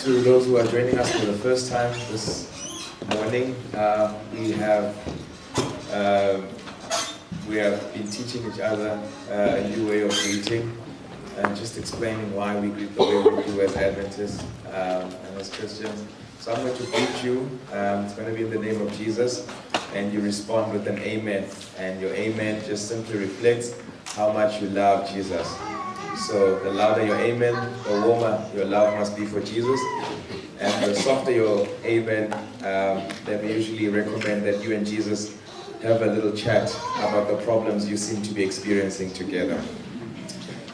To those who are joining us for the first time this morning, we have been teaching each other a new way of greeting and just explaining why we greet the way we do as Adventists and as Christians. So I'm going to greet you. It's going to be in the name of Jesus, and you respond with an amen. And your amen just simply reflects how much you love Jesus. So the louder your amen, the warmer your love must be for Jesus. And the softer your amen, then we usually recommend that you and Jesus have a little chat about the problems you seem to be experiencing together.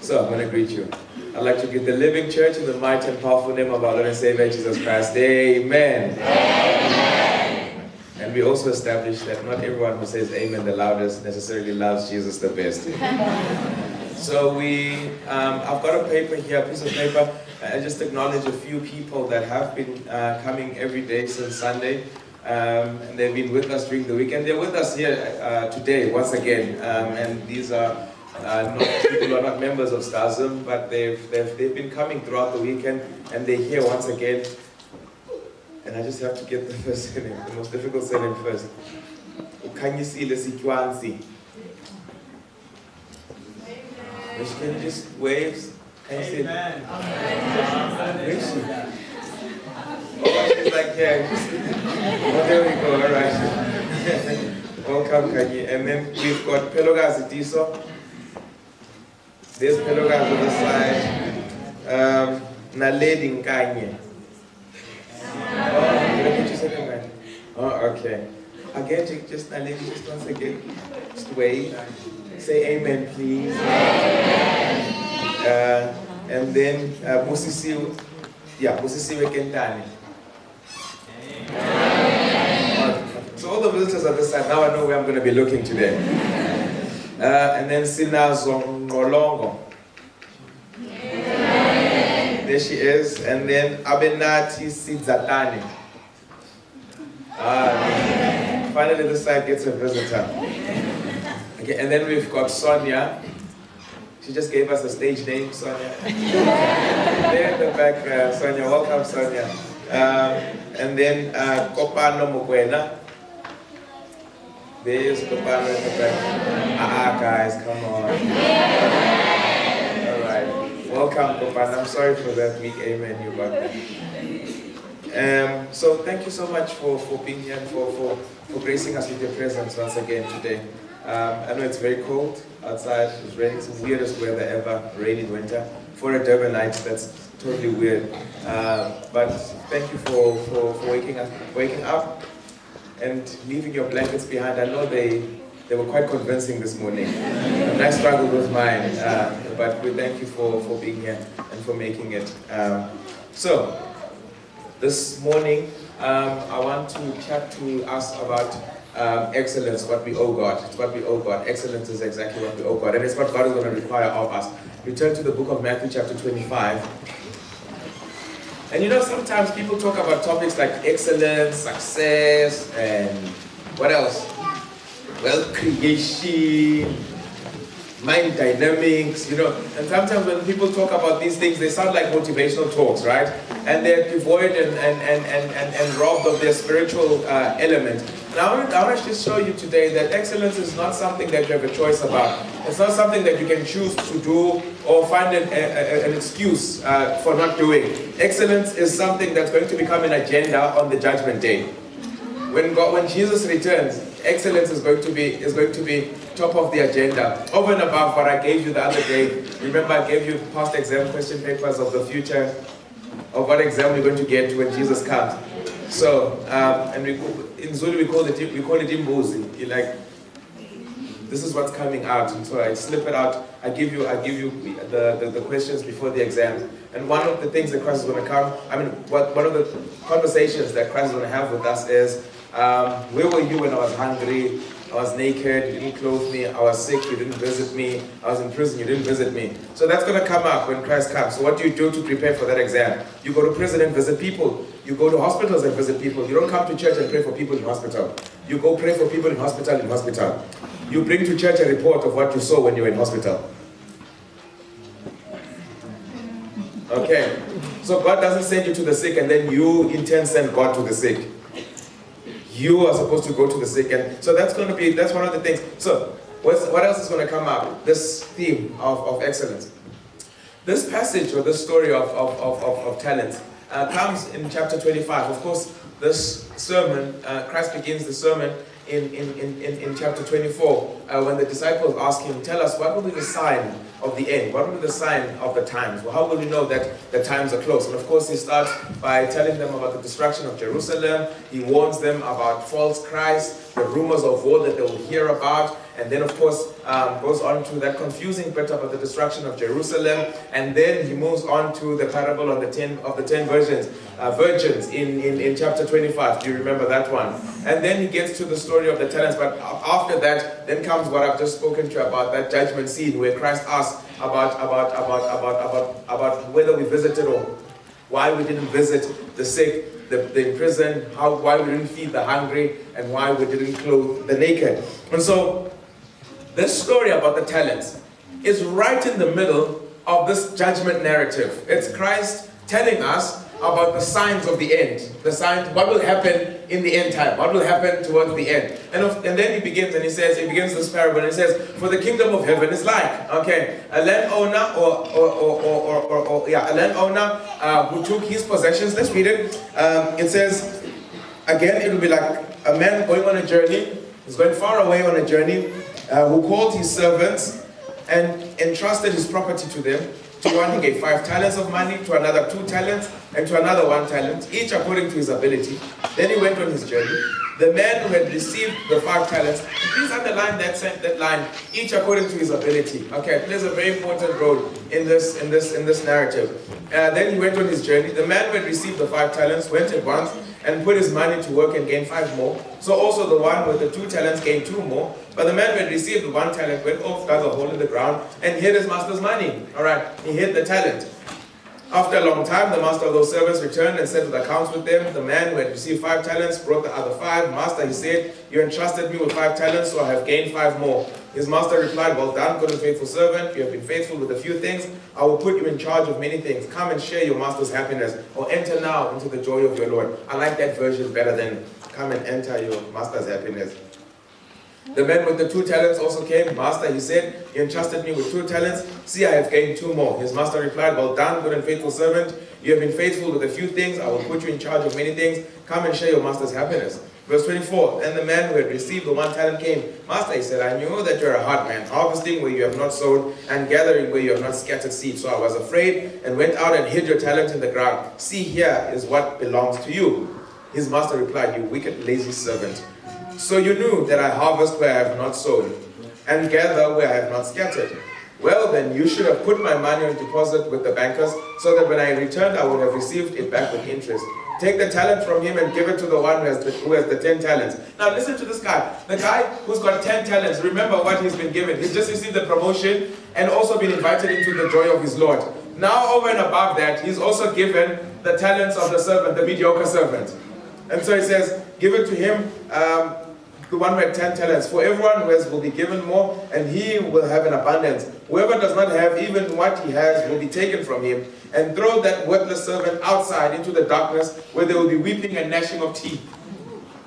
So I'm going to greet you. I'd like to greet the living church in the mighty and powerful name of our Lord and Savior Jesus Christ. Amen. Amen. And we also established that not everyone who says amen the loudest necessarily loves Jesus the best. So I've got a paper here, a piece of paper. I just acknowledge a few people that have been coming every day since Sunday. And they've been with us during the weekend. They're with us here today, once again. And these are people who are not members of SDASM, but they've been coming throughout the weekend, and they're here once again. And I just have to get the first surname, the most difficult surname first. Can you see the Sikwansi? Can you just wave? Can you see? Amen. Where is she? Oh, she's like, yeah. Oh, there we go, all right. Welcome, Kanye. And then we've got Pelogas Itiso. There's Pelogas on the side. Naledi Kanye. Oh, did I get you second man? Oh, okay. Again, just Naledi, just once again. Just wave. Say amen, please. Amen. And then Musisi Kentani. So all the visitors at this side, now I know where I'm going to be looking today. And then Sinazo Ngolongo. There she is. And then Abenati Sidzatani. Finally this side gets a visitor. Okay, and then we've got Sonia. She just gave us a stage name, Sonia. There in the back, Sonia. Welcome, Sonia. And then Kopano Mukwena. There's Kopano in the back. Guys, come on. All right. Welcome, Kopano. I'm sorry for that weak amen you got there. So thank you so much for being here and for gracing us with your presence once again today. I know it's very cold outside. It's raining. It's the weirdest weather ever. Rain in winter. For a Durbanite, that's totally weird. But thank you for waking up and leaving your blankets behind. I know they were quite convincing this morning. And I struggled with mine. But we thank you for being here and for making it. So this morning, I want to chat to us about excellence, what we owe God. It's what we owe God. Excellence is exactly what we owe God. And it's what God is going to require of us. Return to the book of Matthew chapter 25. And you know, sometimes people talk about topics like excellence, success, and what else? Wealth creation, mind dynamics, you know. And sometimes when people talk about these things, they sound like motivational talks, right? And they're devoid and robbed of their spiritual element. Now, I want to just show you today that excellence is not something that you have a choice about. It's not something that you can choose to do or find an excuse for not doing. Excellence is something that's going to become an agenda on the judgment day. When Jesus returns, excellence is going to be top of the agenda, over and above what I gave you the other day. Remember, I gave you past exam question papers of the future, of what exam you're going to get when Jesus comes. So, and in Zulu we call it imbuzi. Like, this is what's coming out. And so I slip it out. I give you the questions before the exams. And one of the things that Christ is going to come, one of the conversations that Christ is going to have with us is, where were you when I was hungry? I was naked, you didn't clothe me. I was sick, you didn't visit me. I was in prison, you didn't visit me. So that's going to come up when Christ comes. So what do you do to prepare for that exam? You go to prison and visit people. You go to hospitals and visit people. You don't come to church and pray for people in hospital. You go pray for people in hospital. You bring to church a report of what you saw when you were in hospital. All Okay? So God doesn't send you to the sick and then you in turn send God to the sick. You are supposed to go to the sick, and so that's one of the things. So what else is going to come up? This theme of excellence. This passage or this story of talents comes in chapter 25. Of course, this sermon, Christ begins the sermon in chapter 24 when the disciples ask him, tell us, what will be the sign of the end? What will be the sign of the times? Well, how will we know that the times are close? And of course, he starts by telling them about the destruction of Jerusalem. He warns them about false Christ, the rumors of war that they will hear about. And then, of course, goes on to that confusing bit about the destruction of Jerusalem. And then he moves on to the parable of the 10 virgins in chapter 25. Do you remember that one? And then he gets to the story of the talents. But after that, then comes what I've just spoken to you about, that judgment scene where Christ asks about whether we visited or why we didn't visit the sick, the imprisoned, why we didn't feed the hungry, and why we didn't clothe the naked. And so, this story about the talents is right in the middle of this judgment narrative. It's Christ telling us about the signs of the end. The signs, what will happen in the end time? What will happen towards the end? And then he begins this parable and he says, for the kingdom of heaven is like, okay, a landowner who took his possessions. Let's read it. It says, again, it will be like a man going on a journey. He's going far away on a journey. Who called his servants and entrusted his property to them. To one he gave 5 talents of money, to another 2 talents, and to another 1 talent, each according to his ability. Then he went on his journey. The man who had received the 5 talents, please underline that line, each according to his ability. Okay, it plays a very important role in this narrative. Then he went on his journey. The man who had received the 5 talents went at once and put his money to work and gained 5 more. So also the one with the 2 talents gained 2 more. But the man who had received the 1 talent went off, dug a hole in the ground, and hid his master's money. All right, he hid the talent. After a long time, the master of those servants returned and settled accounts with them. The man who had received 5 talents brought the other 5. Master, he said, you entrusted me with 5 talents, so I have gained 5 more. His master replied, well done, good and faithful servant. You have been faithful with a few things. I will put you in charge of many things. Come and share your master's happiness, or enter now into the joy of your Lord. I like that version better than come and enter your master's happiness. The man with the 2 talents also came. Master, he said, you entrusted me with 2 talents. See, I have gained 2 more. His master replied, well done, good and faithful servant. You have been faithful with a few things. I will put you in charge of many things. Come and share your master's happiness. Verse 24, and the man who had received the 1 talent came. Master, he said, I knew that you are a hard man, harvesting where you have not sown, and gathering where you have not scattered seed. So I was afraid, and went out and hid your talent in the ground. See, here is what belongs to you. His master replied, you wicked, lazy servant. So you knew that I harvest where I have not sown, and gather where I have not scattered. Well then, you should have put my money on deposit with the bankers, so that when I returned, I would have received it back with interest. Take the talent from him and give it to the one who has the 10 talents. Now listen to this guy. The guy who's got 10 talents, remember what he's been given. He's just received the promotion and also been invited into the joy of his Lord. Now over and above that, he's also given the talents of the servant, the mediocre servant. And so he says, give it to him, the one who had 10 talents. For everyone who has will be given more, and he will have an abundance. Whoever does not have even what he has will be taken from him. And throw that worthless servant outside into the darkness, where there will be weeping and gnashing of teeth.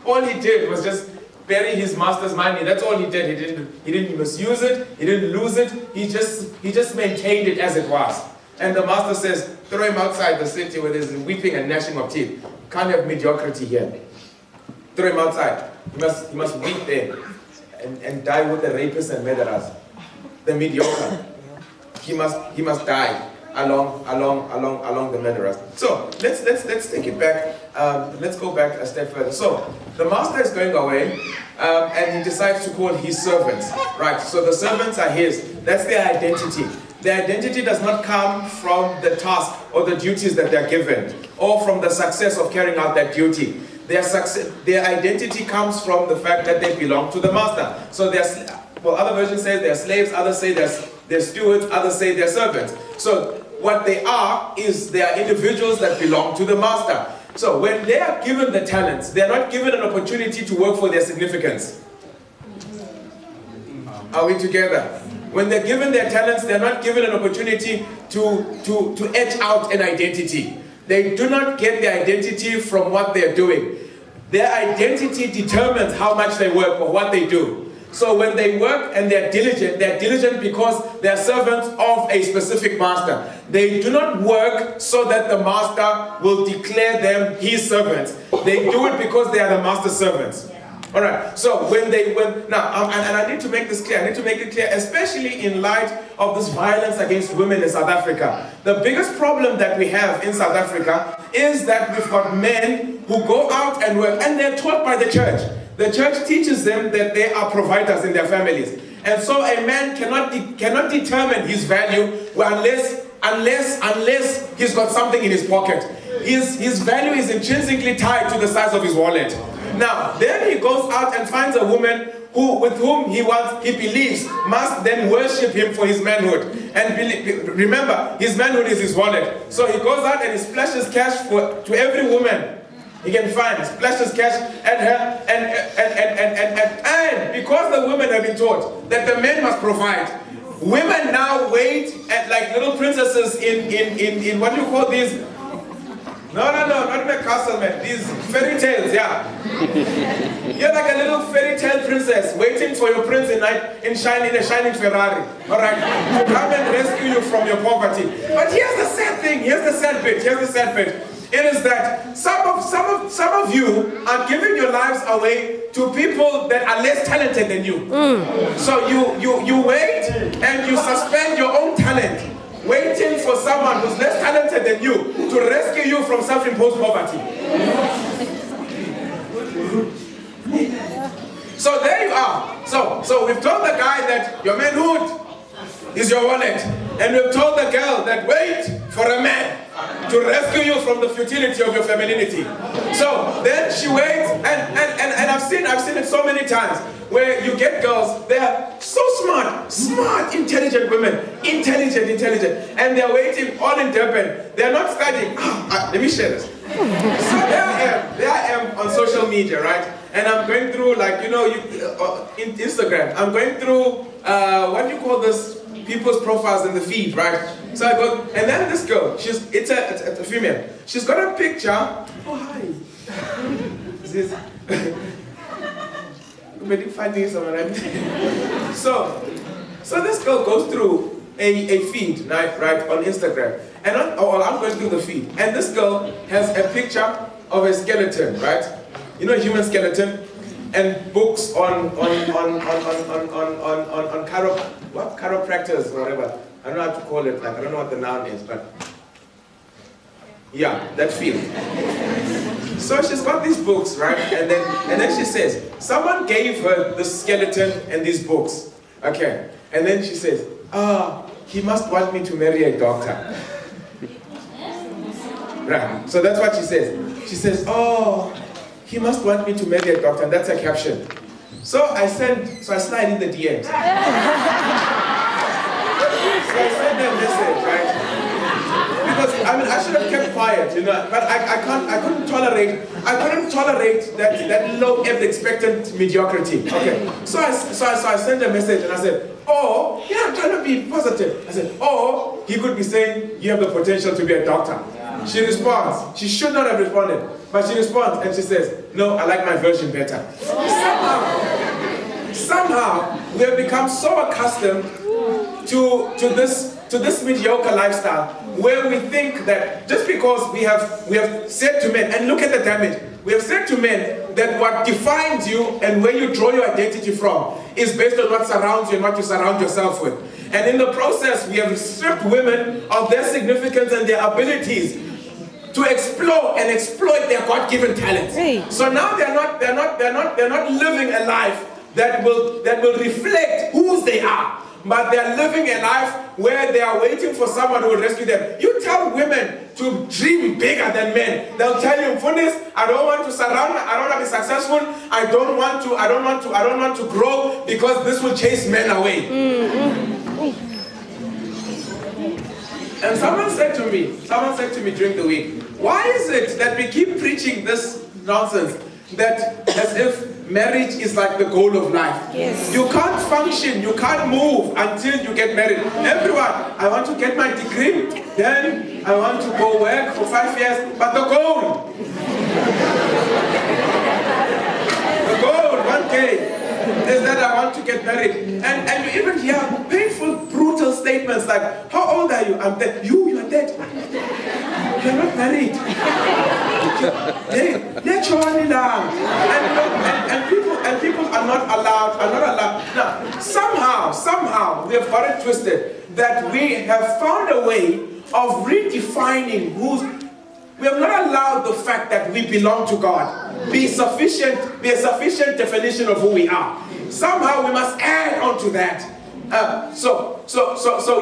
All he did was just bury his master's money. That's all he did. He didn't misuse it. He didn't lose it. He just maintained it as it was. And the master says, throw him outside the city where there's weeping and gnashing of teeth. Can't have mediocrity here. Throw him outside. He must weep there and die with the rapists and murderers. The mediocre. He must die along the murderers. So let's take it back. Let's go back a step further. So the master is going away, and he decides to call his servants. Right. So the servants are his. That's their identity. Their identity does not come from the task or the duties that they're given, or from the success of carrying out that duty. Their identity comes from the fact that they belong to the master. So other versions say they're slaves, others say they're stewards, others say they're servants. So what they are is they are individuals that belong to the master. So when they are given the talents, they're not given an opportunity to work for their significance. Are we together? When they're given their talents, they're not given an opportunity to etch out an identity. They do not get their identity from what they're doing. Their identity determines how much they work or what they do. So when they work and they're diligent because they're servants of a specific master. They do not work so that the master will declare them his servants. They do it because they are the master's servants. All right. So now, and I need to make this clear. I need to make it clear, especially in light of this violence against women in South Africa. The biggest problem that we have in South Africa is that we've got men who go out and work, and they're taught by the church. The church teaches them that they are providers in their families. And so a man cannot determine his value unless he's got something in his pocket. His value is intrinsically tied to the size of his wallet. Now, then he goes out and finds a woman with whom he believes must then worship him for his manhood. And remember, his manhood is his wallet. So he goes out and he splashes cash to every woman he can find. He splashes cash at her, and because the women have been taught that the men must provide, women now wait at like little princesses in what do you call these? No, not my castle, man. These fairy tales, yeah. You're like a little fairy tale princess waiting for your prince in a shining Ferrari, all right, to come and rescue you from your poverty. But here's the sad thing. Here's the sad bit. It is that some of you are giving your lives away to people that are less talented than you. So you wait and you suspend your own talent, waiting for someone who's less talented than you to rescue you from self-imposed poverty. So there you are. So we've told the guy that your manhood is your wallet, and we've told the girl that wait for a man to rescue you from the futility of your femininity. So then she waits, and I've seen it so many times where you get girls, they're so smart, intelligent women, intelligent, and they're waiting all in Durban. They're not studying. Let me share this. So there I am on social media, right? And I'm going through, like, in Instagram, I'm going through, what do you call this? People's profiles in the feed, right? So I go, and then this girl, it's a female. She's got a picture. Oh, hi. So this girl goes through a feed, right, on Instagram. And I'm going through the feed. And this girl has a picture of a skeleton, right? You know, a human skeleton, and books on chiropractors or whatever. I don't know how to call it, like I don't know what the noun is, but yeah, that field. So she's got these books, right? And then she says, someone gave her the skeleton and these books. Okay. And then she says, he must want me to marry a doctor. Right. So that's what she says. She says, he must want me to marry a doctor, and that's a caption. So I slide in the DMs. So I sent them a message, right? Because I should have kept quiet, but I couldn't tolerate that low expectant mediocrity. Okay. So I sent a message and I said, I'm trying to be positive. I said, he could be saying you have the potential to be a doctor. She responds. She should not have responded, but she responds and she says, no, I like my version better. Somehow we have become so accustomed to this mediocre lifestyle, where we think that just because we have said to men, and look at the damage, we have said to men that what defines you and where you draw your identity from is based on what surrounds you and what you surround yourself with. And in the process, we have stripped women of their significance and their abilities to explore and exploit their God-given talents. Hey. So now they're not living a life that will reflect whose they are. But they're living a life where they are waiting for someone who will rescue them. You tell women to dream bigger than men. They'll tell you, Funis, I don't want to surround, I don't want to be successful, I don't want to grow because this will chase men away. And someone said to me during the week, why is it that we keep preaching this nonsense that as if marriage is like the goal of life. Yes. You can't function, you can't move until you get married. Everyone, I want to get my degree, then I want to go work for 5 years, but the goal, one day, is that I want to get married. And you even hear painful, brutal statements like, how old are you? I'm dead. You're dead. You're not married. And people are not allowed. Now, somehow, we have got it twisted that we have found a way of redefining we have not allowed the fact that we belong to God be a sufficient definition of who we are. Somehow we must add on to that. So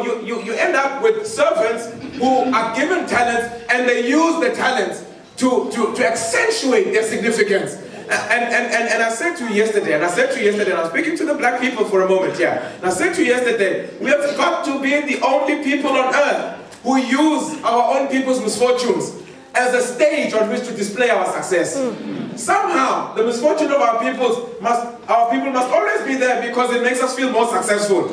you end up with servants who are given talents and they use the talents to accentuate their significance. And I said to you yesterday, and I was speaking to the black people for a moment, and I said to you yesterday, we have got to be the only people on earth who use our own people's misfortunes as a stage on which to display our success. Somehow, the misfortune of our people must always be there because it makes us feel more successful.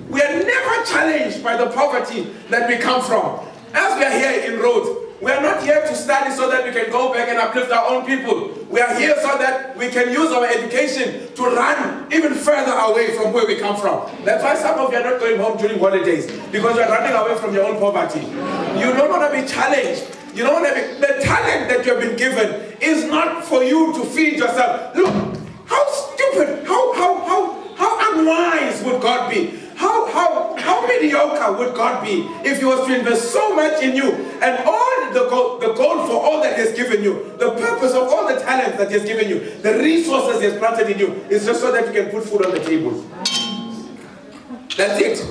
We are never challenged by the poverty that we come from. As we are here in Rhodes, we are not here to study so that we can go back and uplift our own people. We are here so that we can use our education to run even further away from where we come from. That's why some of you are not going home during holidays, because you are running away from your own poverty. You don't want to be challenged. You know what I mean? The talent that you have been given is not for you to feed yourself. Look, how stupid, how unwise would God be? How mediocre would God be if He was to invest so much in you, and all the goal for all that He has given you, the purpose of all the talents that He has given you, the resources He has planted in you, is just so that you can put food on the table. That's it.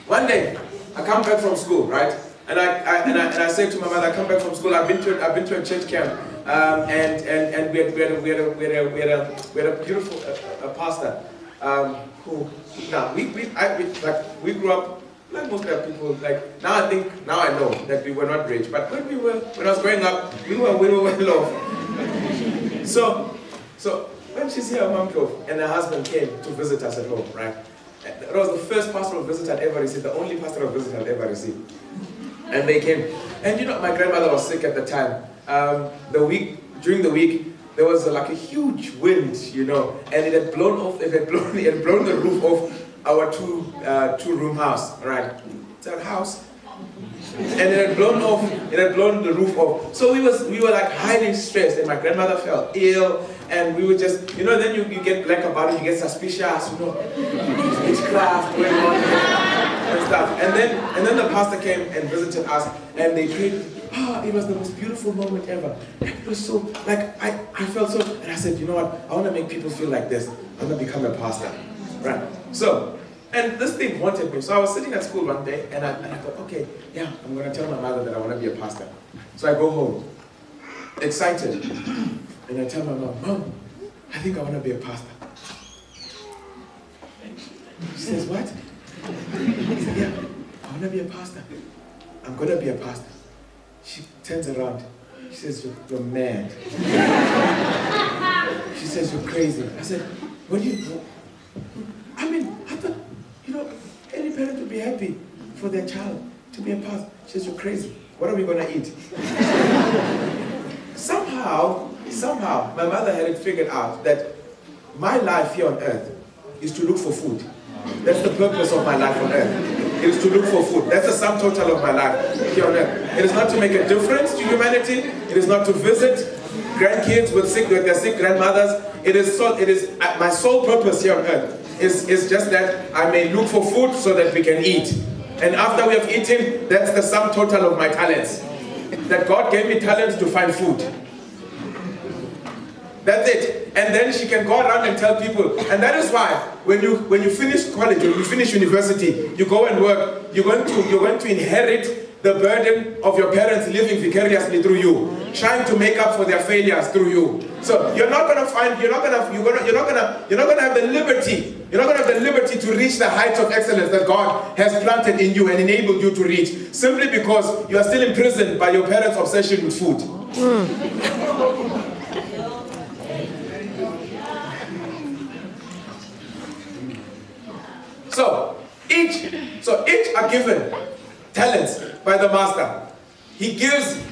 One day, I come back from school, right? And I say to my mother, I come back from school. I've been to a church camp, and we had a beautiful pastor who we grew up like most of people. Like now I know that we were not rich, but when I was growing up, we were well off. So when she's here, Mom Clove and her husband came to visit us at home, right? It was the first pastoral visit I'd ever received, the only pastoral visit I'd ever received. And they came, and my grandmother was sick at the time. During the week, there was like a huge wind, and it had blown the roof off our two-room house, right? It's our house, and it had blown the roof off. So we were like highly stressed, and my grandmother fell ill, and we were just, then you get black about it, you get suspicious, witchcraft going on. And stuff. And then the pastor came and visited us, and they prayed. It was the most beautiful moment ever. It was so, I felt so, and I said, you know what, I want to make people feel like this. I'm going to become a pastor. Right? So, and this thing haunted me. So I was sitting at school one day, and I thought, okay, I'm going to tell my mother that I want to be a pastor. So I go home, excited, and I tell my Mom, I think I want to be a pastor. She says, what? He said, I want to be a pastor. I'm going to be a pastor. She turns around. She says, you're mad. She says, you're crazy. I said, what do you do? I thought, any parent would be happy for their child to be a pastor. She says, you're crazy. What are we going to eat? Somehow, my mother had it figured out that my life here on earth is to look for food. That's the purpose of my life on earth. It is to look for food. That's the sum total of my life here on earth. It is not to make a difference to humanity. It is not to visit grandkids with their sick grandmothers. It is my sole purpose here on earth is just that I may look for food so that we can eat. And after we have eaten, that's the sum total of my talents. That God gave me talents to find food. That's it. And then she can go around and tell people. And that is why when you finish college, when you finish university, you go and work, you're going to inherit the burden of your parents living vicariously through you, trying to make up for their failures through you. So you're not gonna have the liberty to reach the heights of excellence that God has planted in you and enabled you to reach, simply because you are still imprisoned by your parents' obsession with food. So each are given talents by the master. He gives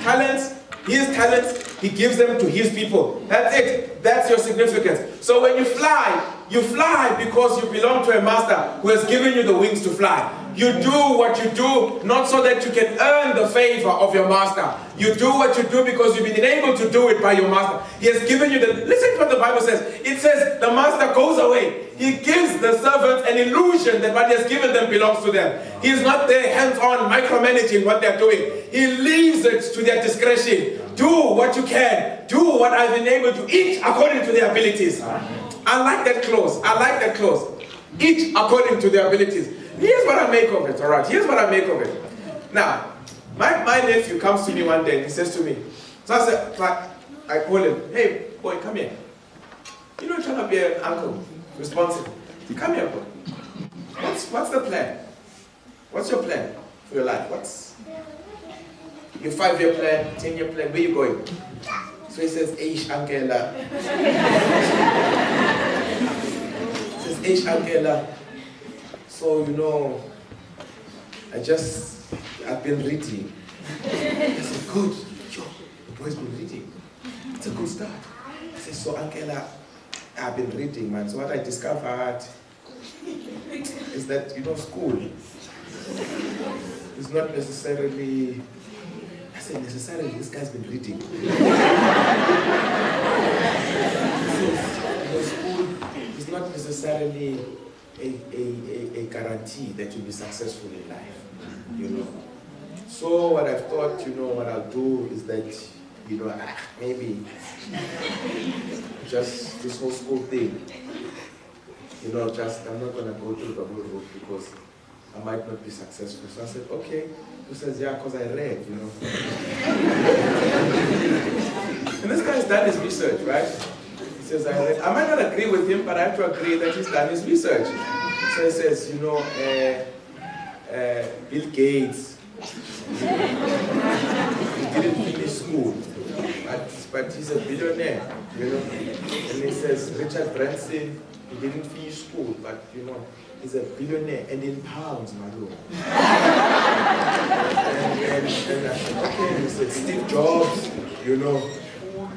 talents, his talents, he gives them to his people. That's it. That's your significance. So when you fly because you belong to a master who has given you the wings to fly. You do what you do not so that you can earn the favor of your master. You do what you do because you've been able to do it by your master. He has given you the... Listen to what the Bible says. It says the master goes away. He gives the servants an illusion that what he has given them belongs to them. He's not there hands-on micromanaging what they're doing. He leaves it to their discretion. Do what you can. Do what I've enabled you. Each according to their abilities. I like that clause. I like that clause. Each according to their abilities. Here's what I make of it, all right? Here's what I make of it. Now, my nephew comes to me one day and he says to me, so I call him, hey, boy, come here. You know, trying to be an uncle, responsible. Come here, boy. What's the plan? What's your plan for your life? What's your 5-year plan, 10-year plan? Where are you going? So he says, Eish Ankela. He says, Eish Ankela. So, you know, I've been reading. I said, good. Yo, the boy's been reading. It's a good start. I said, so Uncle, I've been reading, man. So what I discovered is that, you know, school is not necessarily... I said, necessarily, this guy's been reading. School is not necessarily a guarantee that you'll be successful in life, you know. So what I've thought, you know, what I'll do is that, you know, maybe just this whole school thing, you know, I'm not going to go through the whole route because I might not be successful. So I said, okay. He says, yeah, because I read, you know. And this guy's done his research, right? He says, I might not agree with him, but I have to agree that he's done his research. So he says, you know, Bill Gates, he didn't finish school, but he's a billionaire, you know. And he says, Richard Branson, he didn't finish school, but, you know, he's a billionaire, and in pounds, my lord. and I said, okay, he said, Steve Jobs, you know,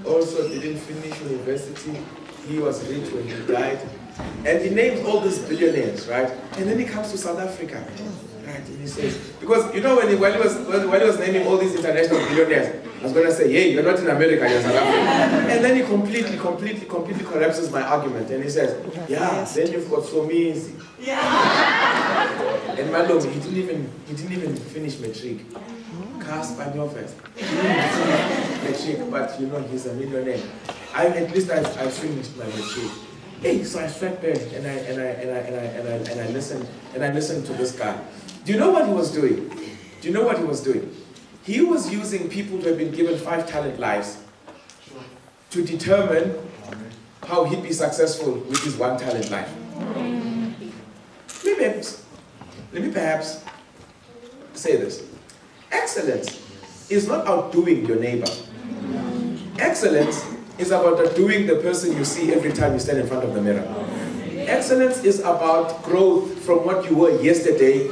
also didn't finish university. He was rich when he died. And he names all these billionaires, right? And then he comes to South Africa, right? And he says, because, you know, when he was naming all these international billionaires, I was going to say, hey, you're not in America, you're in South Africa. And then he completely collapses my argument. And he says, yeah, then you've got Somizi. Yeah. And my lord, he didn't even finish matric. Casper first. Matric, but you know, he's a millionaire. At least I finished my matric. Hey, so I sat there and I listened to this guy. Do you know what he was doing? He was using people who have been given 5 talent lives to determine how he'd be successful with his 1 talent life. Let me perhaps say this. Excellence is not outdoing your neighbor. Excellence is about outdoing the person you see every time you stand in front of the mirror. Excellence is about growth from what you were yesterday.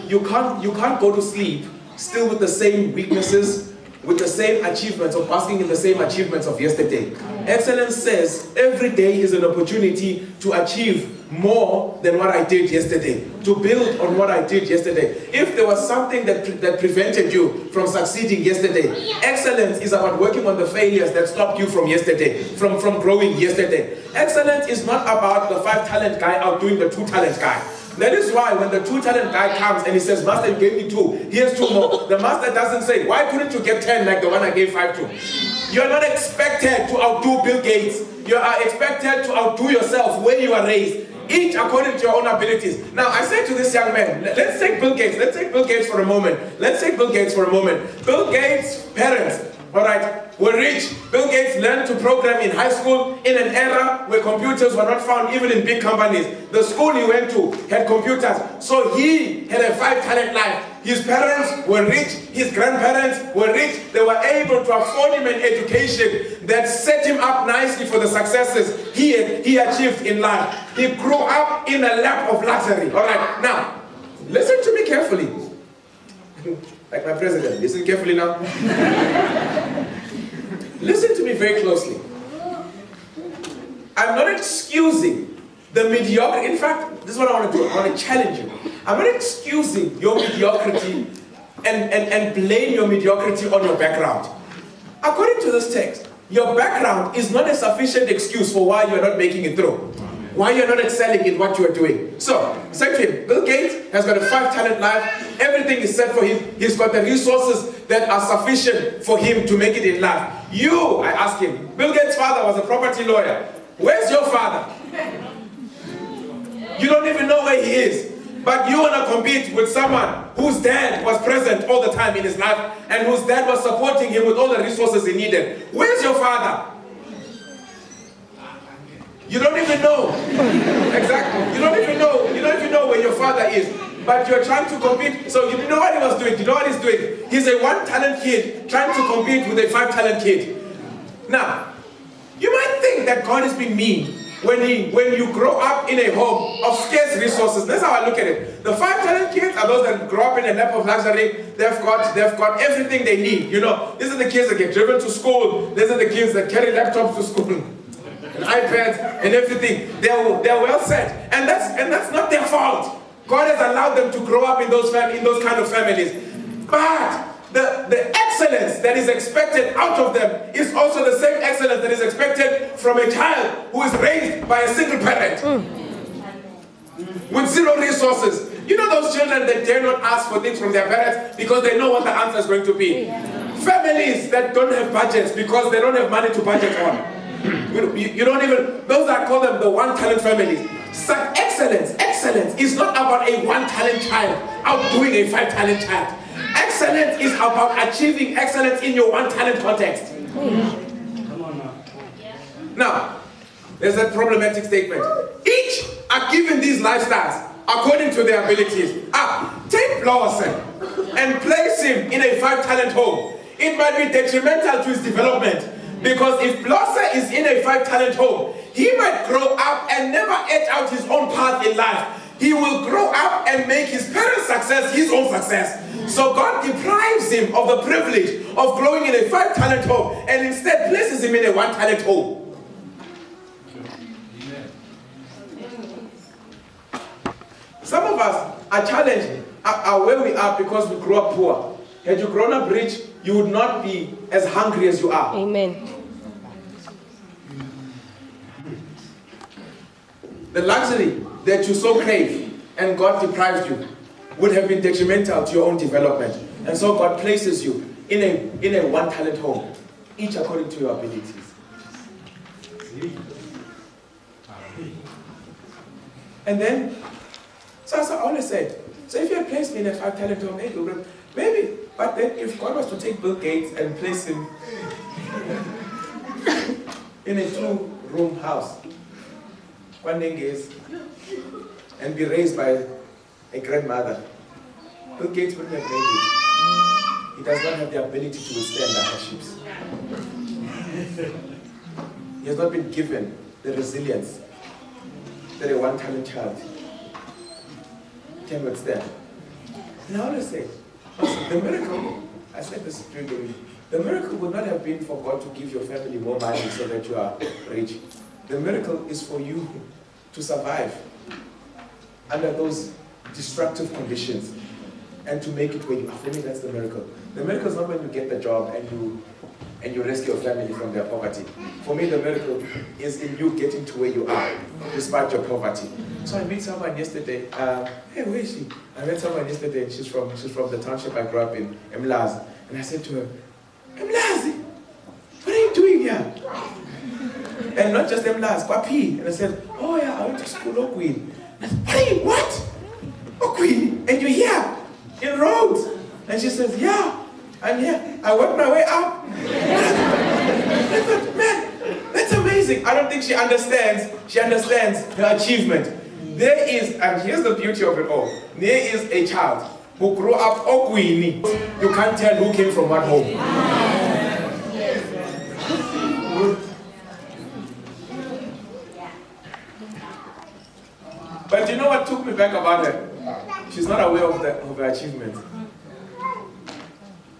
You can't go to sleep still with the same weaknesses, with the same achievements, or basking in the same achievements of yesterday. Excellence says every day is an opportunity to achieve more than what I did yesterday, to build on what I did yesterday. If there was something that prevented you from succeeding yesterday, excellence is about working on the failures that stopped you from yesterday, from growing yesterday. Excellence is not about the 5-talent guy outdoing the 2-talent guy. That is why when the 2-talent guy comes and he says, Master, you gave me 2, here's 2 more. The master doesn't say, why couldn't you get 10 like the one I gave 5 to? You're not expected to outdo Bill Gates. You are expected to outdo yourself where you are raised, each according to your own abilities. Now, I say to this young man, let's take Bill Gates. Let's take Bill Gates for a moment. Bill Gates' parents, all right, were rich. Bill Gates learned to program in high school in an era where computers were not found even in big companies. The school he went to had computers. So he had a 5-talent life. His parents were rich. His grandparents were rich. They were able to afford him an education that set him up nicely for the successes he achieved in life. He grew up in a lap of luxury. All right, now, Listen to me carefully. Like my president, listen carefully now. Listen to me very closely. I'm not excusing the mediocre. In fact, this is what I want to do. I want to challenge you. I'm not excusing your mediocrity and blame your mediocrity on your background. According to this text, your background is not a sufficient excuse for why you're not making it through. Why you're not excelling in what you're doing. So, say to him, Bill Gates has got a 5-talent life. Everything is set for him. He's got the resources that are sufficient for him to make it in life. You, I ask him, Bill Gates' father was a property lawyer. Where's your father? You don't even know where he is. But you want to compete with someone whose dad was present all the time in his life and whose dad was supporting him with all the resources he needed. Where's your father? You don't even know. Exactly. You don't even know. You don't even know where your father is. But you're trying to compete. So you know what he was doing? You know what he's doing? He's a 1-talent kid trying to compete with a 5-talent kid. Now, you might think that God is being mean when you grow up in a home of scarce resources. That's how I look at it. The 5-talent kids are those that grow up in a lap of luxury. They've got everything they need. You know, these are the kids that get driven to school. These are the kids that carry laptops to school, and iPads and everything. They're well set, and that's not their fault. God has allowed them to grow up in those kind of families. But the excellence that is expected out of them is also the same excellence that is expected from a child who is raised by a single parent with zero resources. You know those children that dare not ask for things from their parents because they know what the answer is going to be. Families that don't have budgets because they don't have money to budget on. You don't even, those I call them the 1-talent families. So excellence is not about a 1-talent child outdoing a 5-talent child. Excellence is about achieving excellence in your 1-talent context. Come on now. Now, there's a problematic statement. Each are given these lifestyles according to their abilities. Take Blossom and place him in a 5-talent home. It might be detrimental to his development. Because if Blossom is in a 5-talent home, he might grow up and never edge out his own path in life. He will grow up and make his parents' success his own success. So God deprives him of the privilege of growing in a 5-talent home and instead places him in a 1-talent home. Some of us are challenged are where we are because we grew up poor. Had you grown up rich, you would not be as hungry as you are. Amen. The luxury that you so crave and God deprives you would have been detrimental to your own development. And so God places you in a 1-talent home, each according to your abilities. And then, so I always say, so if you had placed me in a 5-talent home, maybe, but then if God was to take Bill Gates and place him in a 2-room house, and be raised by a grandmother, Bill Gates wouldn't have made it. He does not have the ability to withstand the hardships. He has not been given the resilience that a 1-talent child can withstand. And I always say, the miracle, I said this during the week, the miracle would not have been for God to give your family more money so that you are rich. The miracle is for you to survive under those destructive conditions and to make it where you are. For me, that's the miracle. The miracle is not when you get the job and you rescue your family from their poverty. For me, the miracle is in you getting to where you are, despite your poverty. So I met someone yesterday. Hey, where is she? I met someone yesterday, and she's from the township I grew up in, Mlazi. And I said to her, Mlazi, what are you doing here? And not just Mlazi, Papi. And I said, oh yeah, I went to school, Okwin. What? Okwin? And you're here in Rhodes? And she says, yeah, I'm here. I worked my way up. I thought, man, that's amazing. I don't think she understands her achievement. There is, and here's the beauty of it all, there is a child who grew up Okwini. You can't tell who came from what home. But you know what took me back about her? She's not aware of her achievement.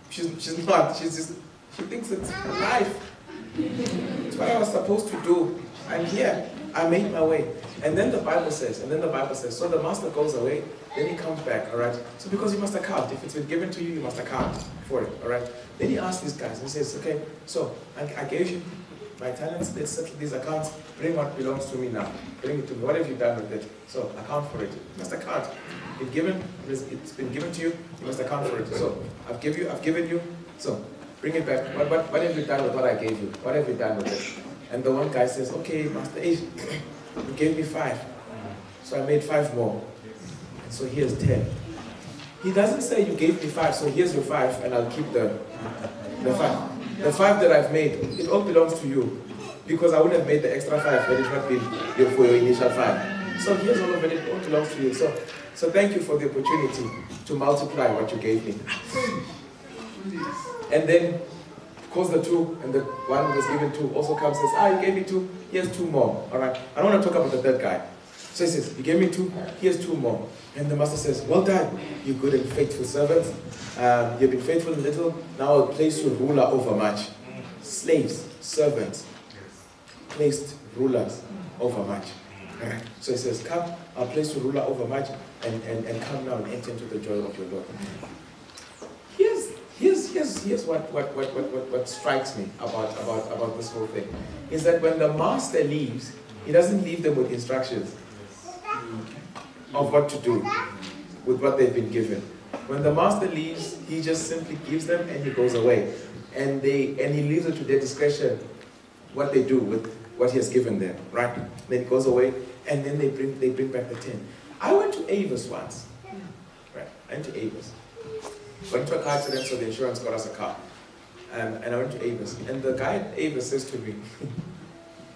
She's not. She thinks it's life. It's what I was supposed to do. I'm here. I made my way. And then the Bible says, so the master goes away, then he comes back, all right? So because you must account. If it's been given to you, you must account for it, all right? Then he asks these guys, he says, okay, so I gave you my talents, let's settle these accounts, bring what belongs to me now. Bring it to me. What have you done with it? So account for it. You must account. It's been given to you, you must account for it. So I've given you, so bring it back. What have you done with what I gave you? What have you done with it? And the one guy says, okay, Master, you gave me 5. So I made 5 more. And so here's 10. He doesn't say you gave me 5, so here's your 5, and I'll keep the 5. The 5 that I've made, it all belongs to you. Because I wouldn't have made the extra 5 had it not been for your initial 5. So here's all of it, it all belongs to you. So thank you for the opportunity to multiply what you gave me. And then, because the 2 and the one who was given 2 also comes and says, you gave me 2, here's 2 more. All right, I don't want to talk about the third guy. So he says, you gave me 2, here's 2 more. And the master says, well done, you good and faithful servant. You've been faithful in little, now I'll place you ruler over much. Slaves, servants, placed rulers over much. All right. So he says, come, I'll place you ruler over much, and come now and enter into the joy of your Lord. Here's what strikes me about this whole thing, is that when the master leaves, he doesn't leave them with instructions of what to do with what they've been given. When the master leaves, he just simply gives them and he goes away. And he leaves it to their discretion what they do with what he has given them, right? Then he goes away, and then they bring back the 10. I went to Avis once, right? I went to Avis. Went to a car accident, so the insurance got us a car. And I went to Avis, and the guy at Avis says to me,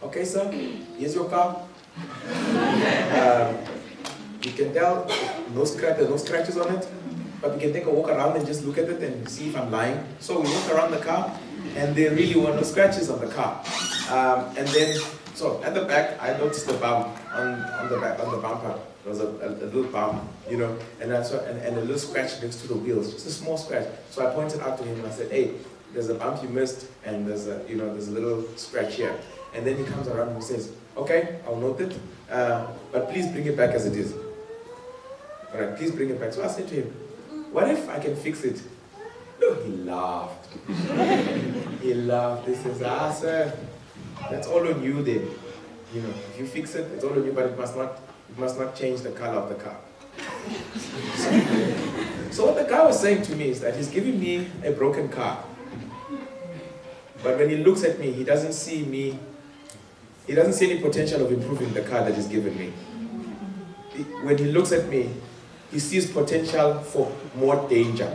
okay, sir, here's your car. You can tell no scratches on it, but we can take a walk around and just look at it and see if I'm lying. So we walk around the car, and there really were no scratches on the car. And then, so at the back, I noticed the bump on the back, on the bumper. There was a little bump, you know, and a little scratch next to the wheels, just a small scratch. So I pointed out to him and I said, hey, there's a bump you missed, and there's a little scratch here. And then he comes around and he says, okay, I'll note it, but please bring it back as it is. All right, please bring it back. So I said to him, what if I can fix it? No, he laughed. He laughed. He says, sir, that's all on you then. You know, if you fix it, it's all on you, but it must not change the color of the car. So what the guy was saying to me is that he's giving me a broken car. But when he looks at me, he doesn't see any potential of improving the car that he's given me. When he looks at me, he sees potential for more danger.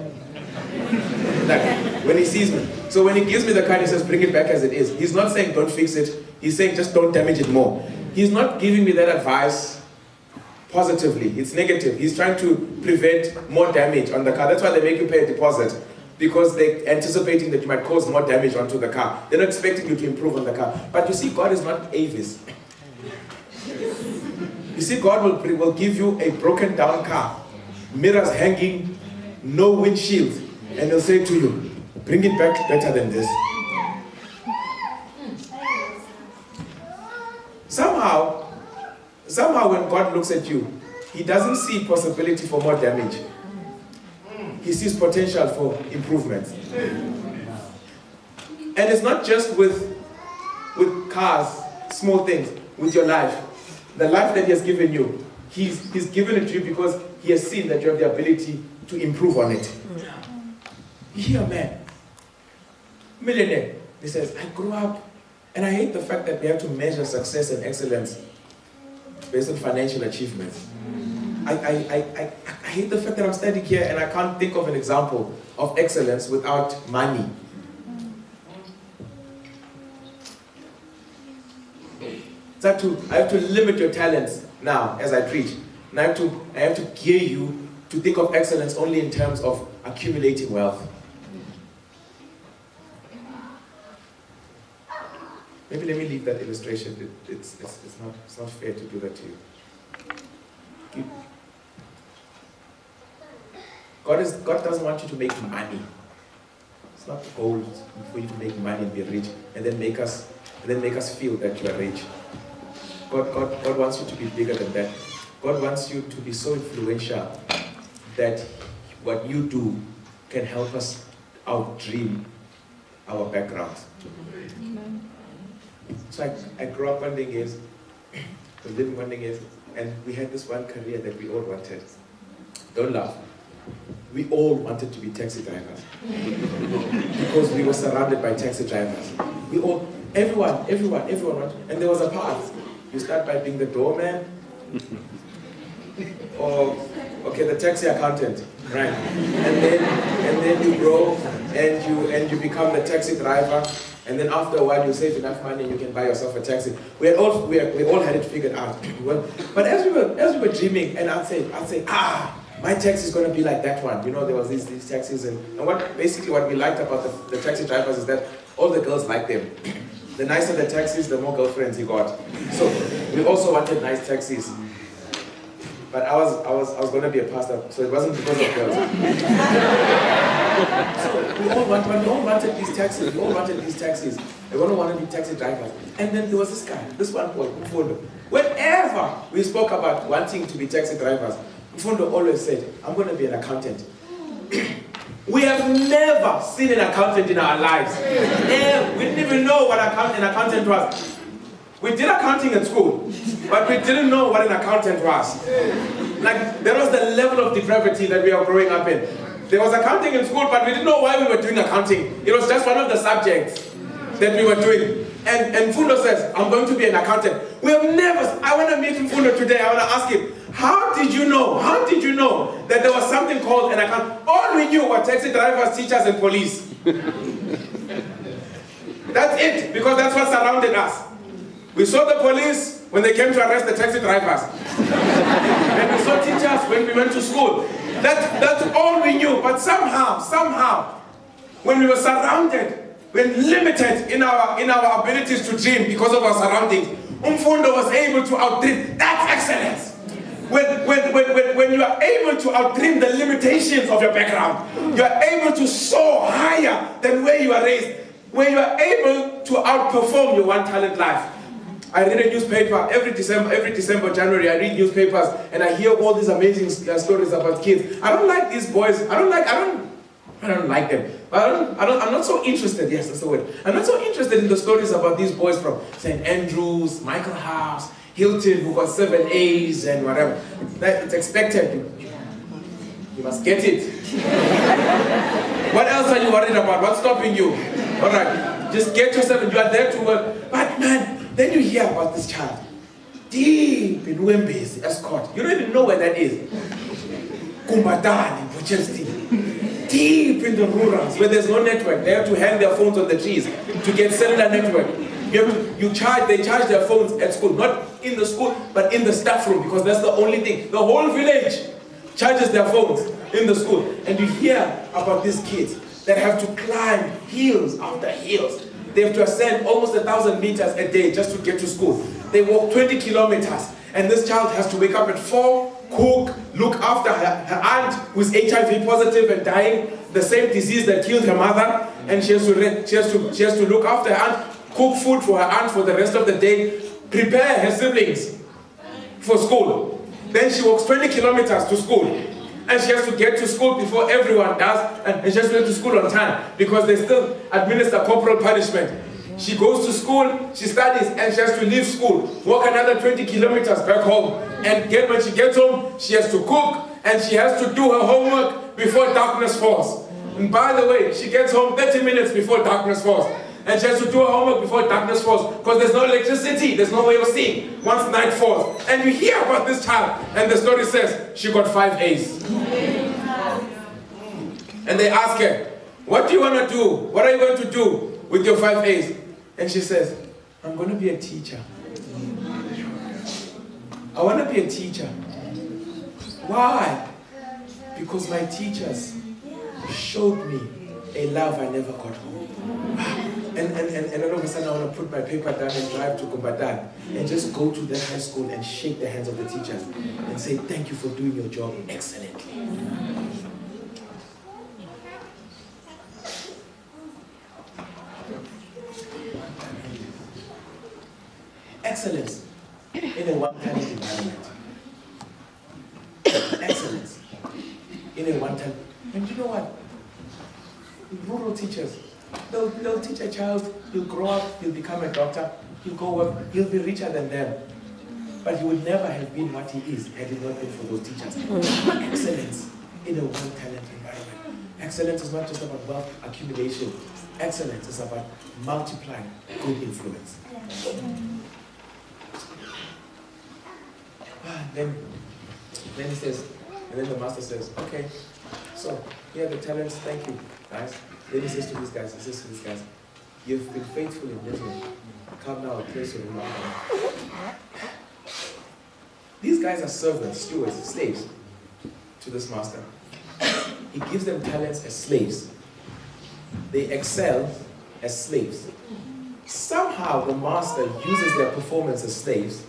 Like, when he sees me. So when he gives me the car, he says, bring it back as it is. He's not saying don't fix it. He's saying just don't damage it more. He's not giving me that advice positively. It's negative. He's trying to prevent more damage on the car. That's why they make you pay a deposit, because they're anticipating that you might cause more damage onto the car. They're not expecting you to improve on the car. But you see, God is not Avis. You see, God will give you a broken down car, mirrors hanging, no windshield, and he'll say to you, bring it back better than this. Somehow when God looks at you, he doesn't see possibility for more damage. He sees potential for improvement. And it's not just with cars, small things, with your life. The life that he has given you, he's given it to you because he has seen that you have the ability to improve on it. You hear a man, millionaire, he says, I grew up, and I hate the fact that we have to measure success and excellence based on financial achievements. I hate the fact that I'm standing here and I can't think of an example of excellence without money. So I have to limit your talents now as I preach. And I have to gear you to think of excellence only in terms of accumulating wealth. Maybe let me leave that illustration. It's not fair to do that to you. God doesn't want you to make money. It's not the goal for you to make money and be rich and then make us feel that you are rich. God wants you to be bigger than that. God wants you to be so influential that what you do can help us outdream our backgrounds. Amen. So I grew up one day, living one day, and we had this one career that we all wanted. Don't laugh. We all wanted to be taxi drivers because we were surrounded by taxi drivers. Everyone wanted, and there was a path. You start by being the doorman, or the taxi accountant, right? And then you grow and you become the taxi driver, and then after a while you save enough money and you can buy yourself a taxi. We all had it figured out. But as we were dreaming, and I'd say, my taxi is going to be like that one. You know, there was these taxis, and what we liked about the taxi drivers is that all the girls liked them. The nicer the taxis, the more girlfriends he got. So we also wanted nice taxis. But I was going to be a pastor, so it wasn't because of girls. So we all wanted these taxis. We all wanted these taxis. We all wanted to be taxi drivers. And then there was this one boy, Mfundo. Whenever we spoke about wanting to be taxi drivers, Mfundo always said, I'm going to be an accountant. We have never seen an accountant in our lives. We didn't even know what an accountant was. We did accounting at school, but we didn't know what an accountant was. Like, there was the level of depravity that we are growing up in. There was accounting in school, but we didn't know why we were doing accounting. It was just one of the subjects that we were doing. And Mfundo says, I'm going to be an accountant. I want to meet Mfundo today. I want to ask him, how did you know that there was something called an accountant? All we knew were taxi drivers, teachers, and police. That's it, because that's what surrounded us. We saw the police when they came to arrest the taxi drivers. And we saw teachers when we went to school. That's all we knew. But somehow, when we were surrounded, we're limited in our abilities to dream because of our surroundings. Mfundo was able to outdream. That's excellence. When you are able to outdream the limitations of your background, you are able to soar higher than where you are raised. When you are able to outperform your one talent life. I read a newspaper every December, January. I read newspapers and I hear all these amazing stories about kids. I don't like these boys. I don't like them. But I'm not so interested. Yes, that's the word. I'm not so interested in the stories about these boys from St. Andrews, Michael House, Hilton, who got 7 A's and whatever. It's expected. You must get it. What else are you worried about? What's stopping you? All right, just get yourself. You are there to work. But man, then you hear about this child deep in Wembe's Escort. You don't even know where that is. Kumbatani, Buchelston. Deep in the rurals where there's no network. They have to hang their phones on the trees to get cellular network. They charge their phones at school, not in the school, but in the staff room, because that's the only thing. The whole village charges their phones in the school. And you hear about these kids that have to climb hills after hills. They have to ascend almost 1,000 meters a day just to get to school. They walk 20 kilometers. And this child has to wake up at 4, cook, look after her aunt who's HIV positive and dying, the same disease that killed her mother. And she has to look after her aunt, cook food for her aunt for the rest of the day, prepare her siblings for school. Then she walks 20 kilometers to school. And she has to get to school before everyone does, and she has to get to school on time because they still administer corporal punishment. She goes to school, she studies, and she has to leave school, walk another 20 kilometers back home, and when she gets home, she has to cook, and she has to do her homework before darkness falls. And by the way, she gets home 30 minutes before darkness falls. And she has to do her homework before darkness falls because there's no electricity, there's no way of seeing once night falls. And you hear about this child, and the story says she got 5 A's. And they ask her, what do you want to do? What are you going to do with your 5 A's? And she says, I'm going to be a teacher. I want to be a teacher. Why? Because my teachers showed me a love I never got home. And all of a sudden I want to put my paper down and drive to Kumbadan and just go to that high school and shake the hands of the teachers and say, thank you for doing your job excellently. excellence in a one-talent environment. Excellence in a one-talent. And you know what? Rural teachers, they'll teach a child, he'll grow up, he'll become a doctor, he'll go work, he'll be richer than them. But he would never have been what he is had it not been for those teachers. Excellence in a one-talent environment. Excellence is not just about wealth accumulation. Excellence is about multiplying good influence. Then he says, and then the master says, okay, so here are the talents, thank you, guys. Then he says to these guys, you've been faithful in little. Come now, place your reward. These guys are servants, stewards, slaves to this master. He gives them talents as slaves. They excel as slaves. Somehow the master uses their performance as slaves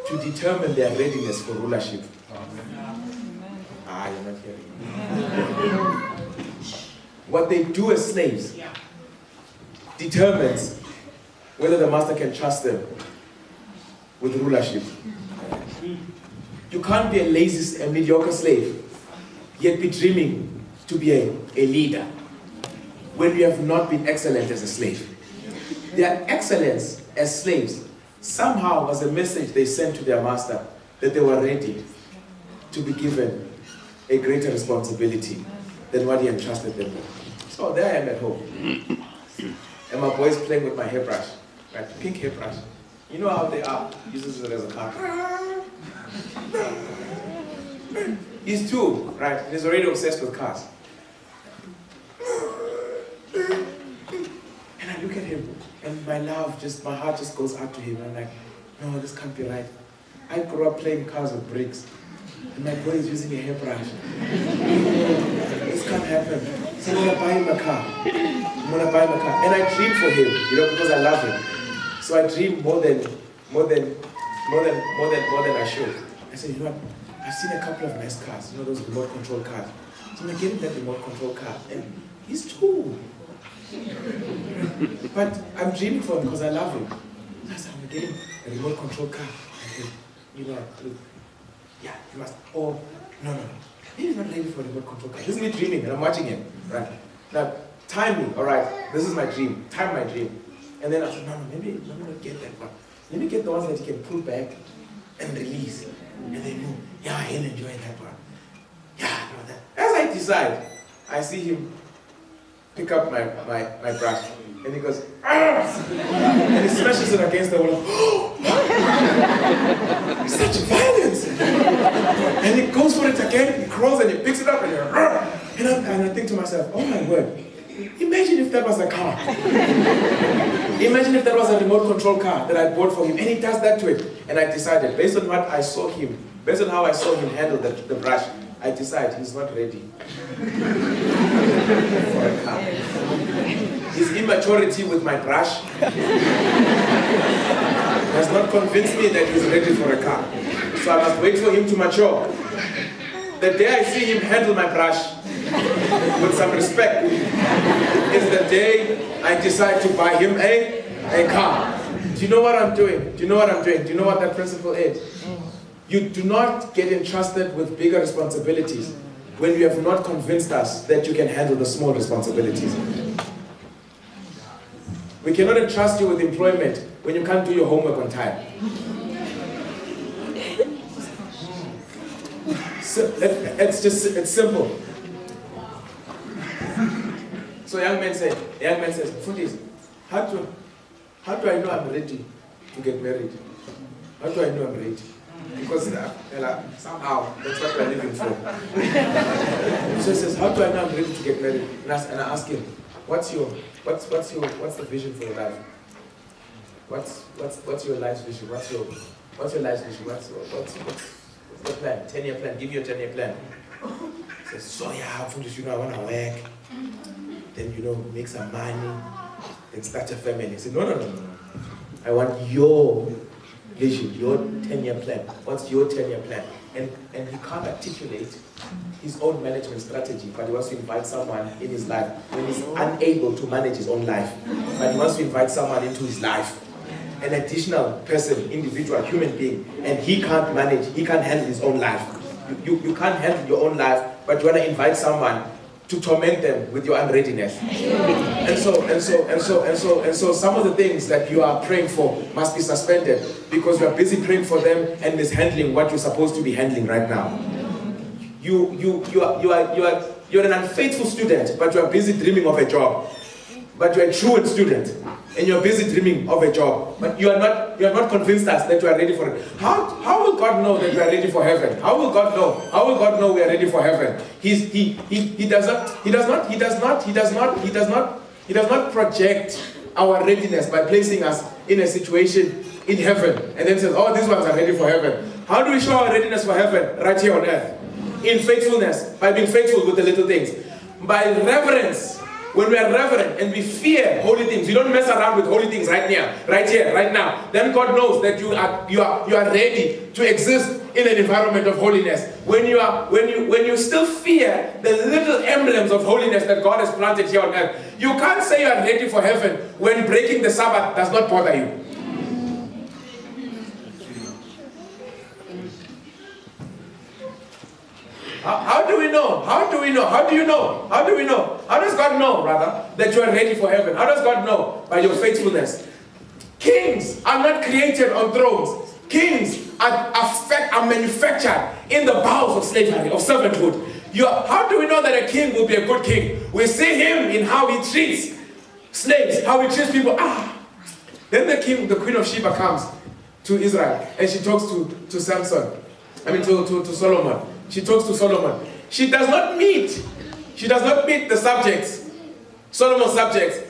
to determine their readiness for rulership. You're not hearing. What they do as slaves determines whether the master can trust them with rulership. You can't be a lazy and mediocre slave, yet be dreaming to be a leader when you have not been excellent as a slave. Their excellence as slaves somehow was a message they sent to their master that they were ready to be given a greater responsibility than what he entrusted them with. So there I am at home. And my boy's playing with my hairbrush, right? Pink hairbrush. You know how they are, uses it as a car. He's 2, right? He's already obsessed with cars. And I look at him, and my heart just goes out to him. And I'm like, no, this can't be right. I grew up playing cars with bricks. And my boy is using a hairbrush. This can't happen. So I'm gonna buy him a car. And I dream for him, because I love him. So I dream more than I should. I said, you know what? I've seen a couple of nice cars, those remote control cars. So I'm gonna get him that remote control car. And he's 2. But I'm dreaming for him because I love him. So I said, I'm gonna get him a remote control car. And yeah, you must. Oh, no. He's not ready for a remote control car. This is me dreaming, and I'm watching him. Right now, time me. All right, this is my dream. Time my dream. And then I said, no, maybe let me not get that one. Let me get the ones that you can pull back and release, and then move. Yeah, he'll enjoy that one. Yeah, that. As I decide, I see him pick up my brush, and he goes, and he smashes it against the wall. Such violence! And he goes for it again, he crawls and he picks it up, and I think to myself, oh my word, imagine if that was a car. Imagine if that was a remote control car that I bought for him, and he does that to it. And I decided, based on what I saw him, based on how I saw him handle the brush, I decided he's not ready for a car. His immaturity with my brush has not convinced me that he's ready for a car. So I must wait for him to mature. The day I see him handle my brush with some respect is the day I decide to buy him a car. Do you know what I'm doing? Do you know what that principle is? You do not get entrusted with bigger responsibilities when you have not convinced us that you can handle the small responsibilities. We cannot entrust you with employment when you can't do your homework on time. So it's simple. So young man says, Fundis, how do I know I'm ready to get married? How do I know I'm ready? Because somehow that's what we're living for. So he says, how do I know I'm ready to get married? And I ask him, what's the vision for your life? What's your life's vision? What's your life's vision? What's the plan? 10-year plan. Give me your 10-year plan. He says, so yeah, I want to work. Then make some money, then start a family. He said, no. I want your vision, your 10-year plan. What's your 10-year plan? And he can't articulate his own management strategy, but he wants to invite someone in his life when he's unable to manage his own life. But he wants to invite someone into his life an additional person, individual, human being, and he can't manage, he can't handle his own life. You can't handle your own life, but you want to invite someone to torment them with your unreadiness. And so some of the things that you are praying for must be suspended because you are busy praying for them and mishandling what you're supposed to be handling right now. You're an unfaithful student, but you are busy dreaming of a job. But you're a truant student, and you're busy dreaming of a job. But you have not convinced us that you are ready for it. How will God know that we are ready for heaven? How will God know? How will God know we are ready for heaven? He does not project our readiness by placing us in a situation in heaven and then says, oh, these ones are ready for heaven. How do we show our readiness for heaven? Right here on earth. In faithfulness, by being faithful with the little things. By reverence. When we are reverent and we fear holy things, we don't mess around with holy things right here, right now. Then God knows that you are ready to exist in an environment of holiness. When you still fear the little emblems of holiness that God has planted here on earth, you can't say you are ready for heaven when breaking the Sabbath does not bother you. How do we know? How do you know? How does God know, rather, that you are ready for heaven? How does God know? By your faithfulness. Kings are not created on thrones. Kings are manufactured in the bowels of slavery, of servanthood. How do we know that a king will be a good king? We see him in how he treats slaves, how he treats people. Then the queen of Sheba comes to Israel and she talks to Solomon. She talks to Solomon. She does not meet the subjects, Solomon's subjects.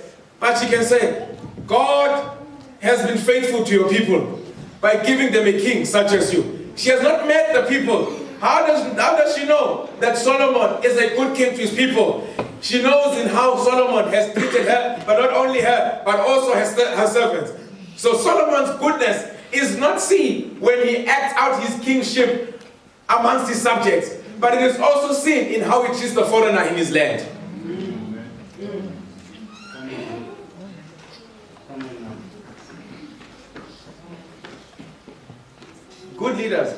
But she can say, God has been faithful to your people by giving them a king such as you. She has not met the people. How does she know that Solomon is a good king to his people? She knows in how Solomon has treated her, but not only her, but also her servants. So Solomon's goodness is not seen when he acts out his kingship amongst his subjects, but it is also seen in how he treats the foreigner in his land. Good leaders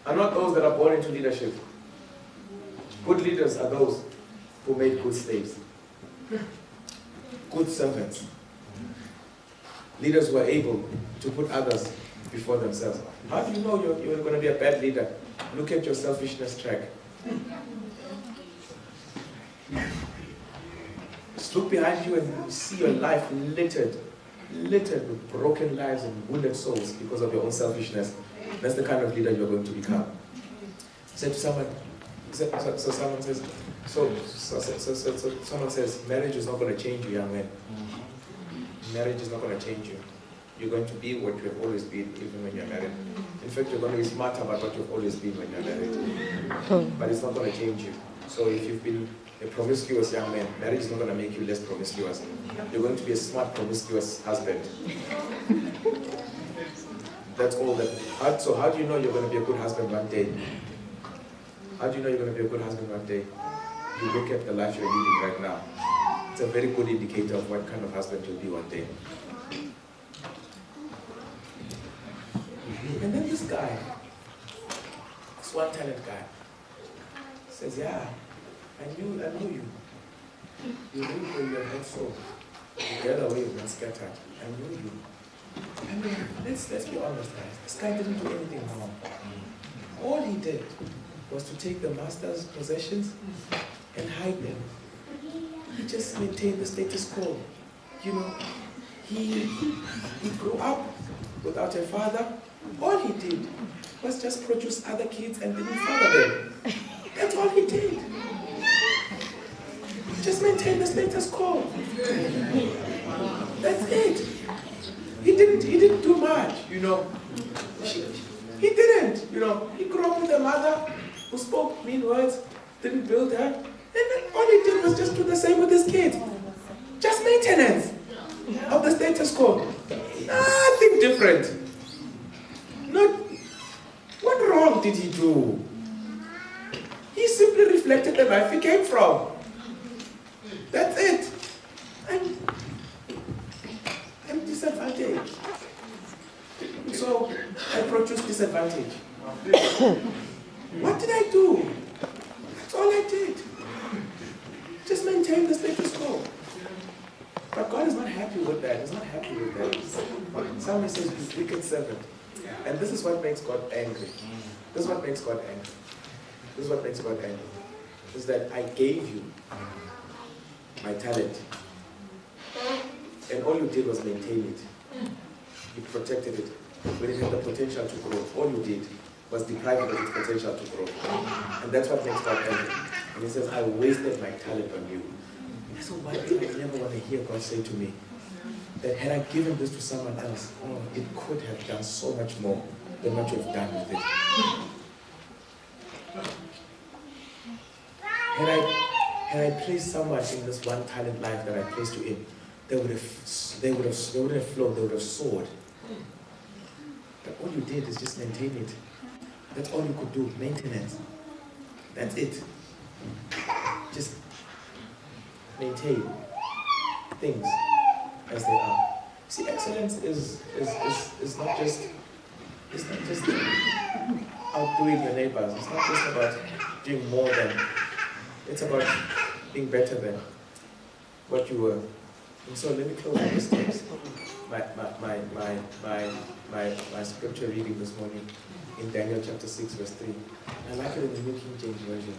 are not those that are born into leadership. Good leaders are those who make good slaves, good servants, leaders who are able to put others before themselves. How do you know you're going to be a bad leader? Look at your selfishness track. Just look behind you and you see your life littered with broken lives and wounded souls because of your own selfishness. That's the kind of leader you're going to become. Say to someone, someone says, marriage is not going to change you, young man. Marriage is not going to change you. You're going to be what you have always been, even when you're married. In fact, you're going to be smarter about what you've always been when you're married. But it's not going to change you. So if you've been a promiscuous young man, marriage is not going to make you less promiscuous. You're going to be a smart, promiscuous husband. That's all that. So how do you know you're going to be a good husband one day? How do you know you're going to be a good husband one day? You look at the life you're leading right now. It's a very good indicator of what kind of husband you'll be one day. And then this guy, this one-talent guy, says, yeah, I know you. You knew where you had soul. You get away and scattered. I knew you. I mean, let's be honest, guys. This guy didn't do anything wrong. All he did was to take the master's possessions and hide them. He just maintained the status quo. You know, he grew up without a father. All he did was just produce other kids and didn't father them. That's all he did. Just maintain the status quo. That's it. He didn't do much, you know. He didn't, you know. He grew up with a mother who spoke mean words, didn't build her. And then all he did was just do the same with his kids. Just maintenance of the status quo. Nothing different. What wrong did he do? He simply reflected the life he came from. That's it. I'm disadvantaged. choose disadvantage. What did I do? That's all I did. Just maintain the status quo. But God is not happy with that. He's not happy with that. Somebody says, you wicked servant. And this is what makes God angry. This is what makes God angry. This is what makes God angry. Is that I gave you my talent. And all you did was maintain it. You protected it. When it had the potential to grow, all you did was deprive it of its potential to grow. And that's what makes God angry. And he says, I wasted my talent on you. So why do I never want to hear God say to me that had I given this to someone else, oh, it could have done so much more than what you have done with it. Had I placed someone in this one talent life that I placed you in, they would have flown, they would have soared. But all you did is just maintain it. That's all you could do, maintenance. That's it. Just maintain things as they are. See, excellence is not just outdoing your neighbors. It's not just about doing more than. It's about being better than what you were. And so let me close with this text. My scripture reading this morning in Daniel chapter 6 verse 3. I like it in the New King James Version.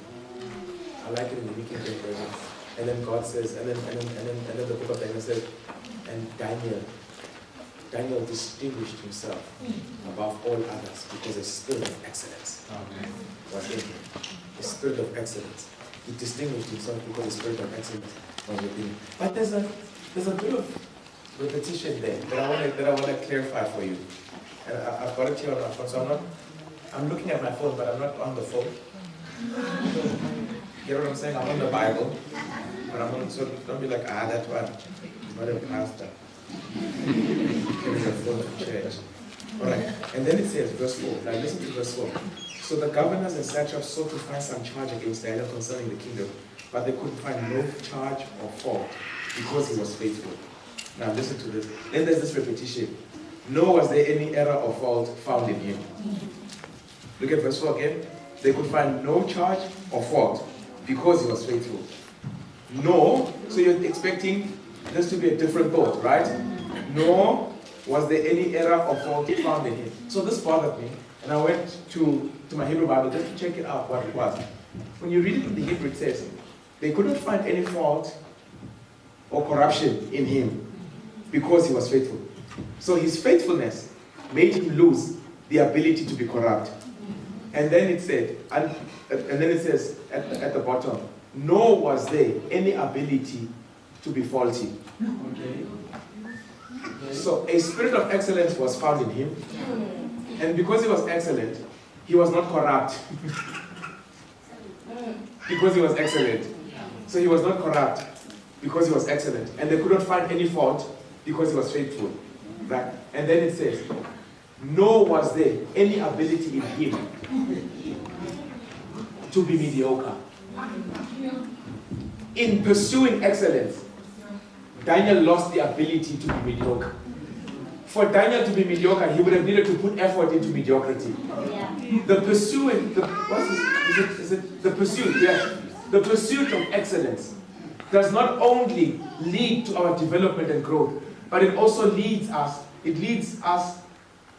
I like it in the New King James Version. And then God says, and then the book of Daniel says, and Daniel distinguished himself above all others because a spirit of excellence was in him. A spirit of excellence. He distinguished himself because the spirit of excellence was within him. But there's a bit of repetition there that I want to clarify for you. And I've got it here on my phone, so I'm looking at my phone, but I'm not on the phone. You know what I'm saying? I'm on the Bible, but I'm on, so don't be like, that one, not a pastor. Carries a phone to church. Alright, and then it says, verse 4. Now listen to verse 4. So the governors and satraps sought to find some charge against Daniel concerning the kingdom, but they couldn't find no charge or fault because he was faithful. Now listen to this. Then there's this repetition. Nor was there any error or fault found in him. Look at verse 4 again. They could find no charge or fault because he was faithful. No, so you're expecting this to be a different thought, right? Nor was there any error or fault found in him. So this bothered me, and I went to my Hebrew Bible just to check it out what it was. When you read it in the Hebrew, it says, they couldn't find any fault or corruption in him because he was faithful. So his faithfulness made him lose the ability to be corrupt. And then it said, and then it says at the bottom, nor was there any ability to be faulty. Okay. So a spirit of excellence was found in him. And because he was excellent, he was not corrupt. Because he was excellent. So he was not corrupt because he was excellent. And they couldn't find any fault because he was faithful. Right? And then it says, nor was there any ability in him to be mediocre. In pursuing excellence, Daniel lost the ability to be mediocre. For Daniel to be mediocre, he would have needed to put effort into mediocrity. The pursuit of excellence does not only lead to our development and growth, but it also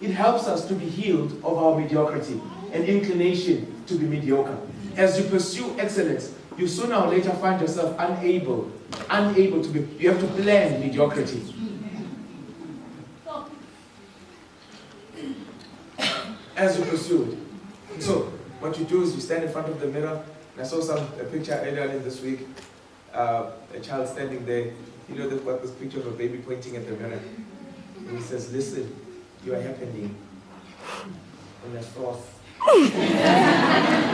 it helps us to be healed of our mediocrity and inclination to be mediocre. As you pursue excellence, you sooner or later find yourself unable to be, you have to plan mediocrity. As you pursue it. So, what you do is you stand in front of the mirror. And I saw a picture earlier in this week, a child standing there. You know what this picture of a baby pointing at the mirror. And he says, listen, you are happening in a froth. You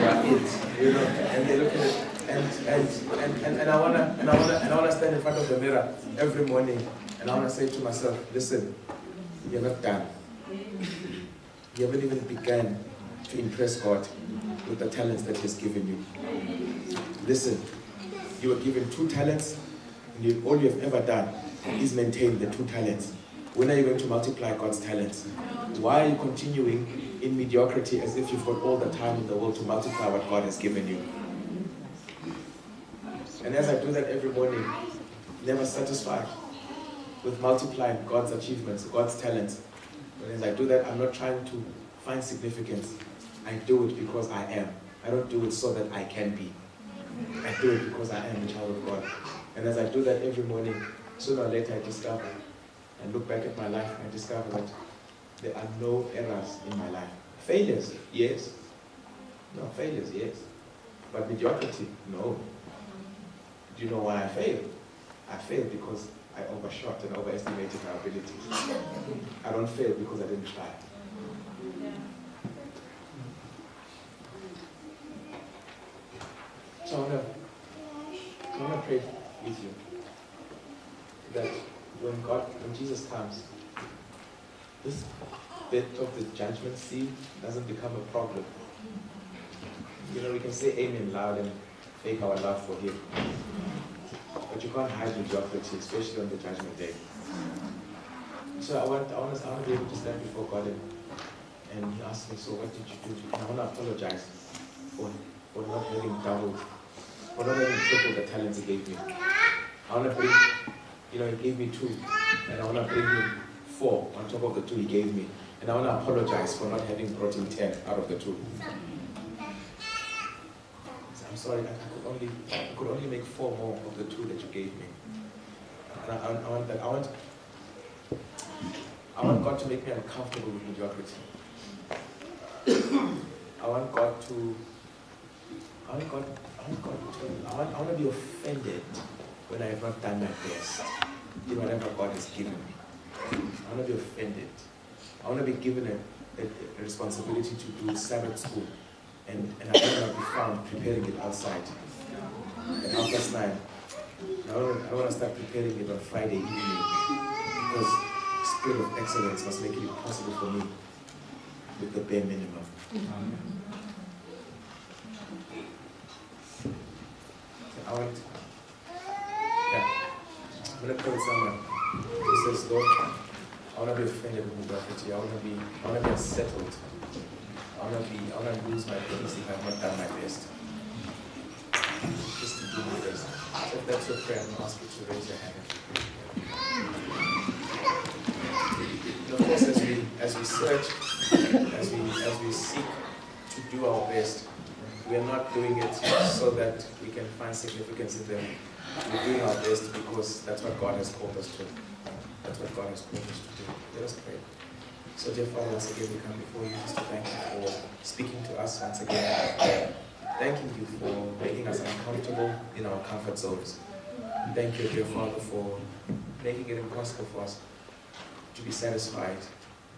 are it. You know, and they look at it. And I wanna stand in front of the mirror every morning and I wanna say to myself, listen, you're not done. You haven't even begun to impress God with the talents that He's given you. Listen, you were given 2 talents, and all you have ever done is maintain the 2 talents. When are you going to multiply God's talents? Why are you continuing in mediocrity as if you've got all the time in the world to multiply what God has given you? And as I do that every morning, never satisfied with multiplying God's achievements, God's talents. But as I do that, I'm not trying to find significance. I do it because I am. I don't do it so that I can be. I do it because I am a child of God. And as I do that every morning, sooner or later I discover, I look back at my life and I discover that there are no errors in my life. Failures, yes. No, failures, yes. But mediocrity, no. Do you know why I failed? I failed because I overshot and overestimated my abilities. I don't fail because I didn't try. So I want to pray with you that when Jesus comes, this bit of the judgment seat doesn't become a problem. You know, we can say amen loud and fake our love for him. But you can't hide mediocrity, especially on the judgment day. So I want to be able to stand before God and he asked me, so what did you do? And I want to apologize for not having doubled, for not having tripled the talents he gave me. I want to bring, he gave me 2, and I want to bring him 4 on top of the 2 he gave me. And I want to apologize for not having brought him 10 out of the 2. I'm sorry, I could only make 4 more of the 2 that you gave me. And I want God to make me uncomfortable with mediocrity. I want to be offended when I have not done my best in whatever God has given me. I want to be offended. I want to be given a responsibility to do Sabbath school. And I want to be found preparing it outside at 9:30. I want to start preparing it on Friday evening because the spirit of excellence must make it possible for me with the bare minimum. I'm going to pray with someone who says, Lord, I want to be offended with mediocrity. I want to be unsettled. I want to lose my peace if I have not done my best. Just to do my best. So if that's your prayer, I'm going to ask you to raise your hand. And of course, as we search, as we seek to do our best, we are not doing it so that we can find significance in them. We're doing our best because that's what God has called us to. That's what God has called us to do. Let us pray. So dear Father, once again we come before you just to thank you for speaking to us once again. Thanking you for making us uncomfortable in our comfort zones. And thank you, dear Father, for making it impossible for us to be satisfied